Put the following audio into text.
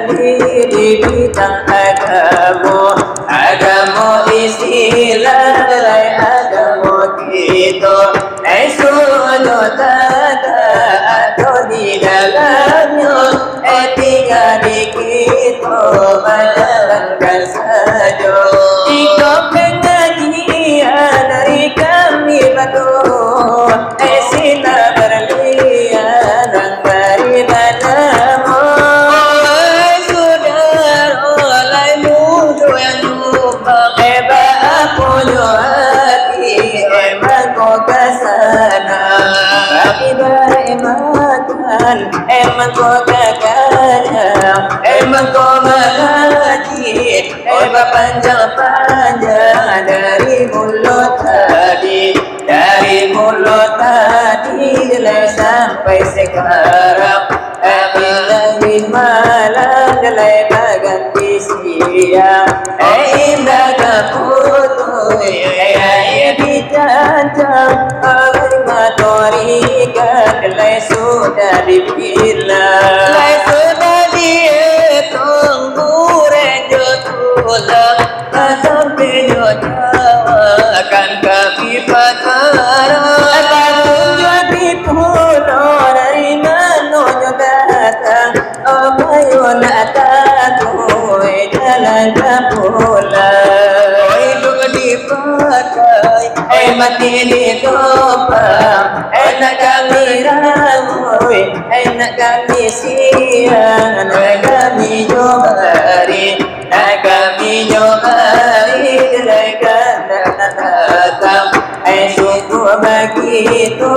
ahli di bidang agama Islam agama kita sujud atau di dalamnya tinggal di kita menjalankan saja jika pengajian dari kami betul sila berlian beri namamu saudara lain musuh yang lupa hebat aku hati emang kau kesana kami berimakan emang kau kekayaan emang kau mengaji hebat panjang-panjang dari mulut tadi sampai sekarang dari malam dari berganti siang indah keputus bicara matorikan sudah dibilang sudah dihitung buren tulang sampai akan kami patara jadi pulau dari mana datang ayo datang jalan pulang hidup dipakai mati ditopang enak kami ramai enak kami siang kami jomari kami jomari datang sungguh begitu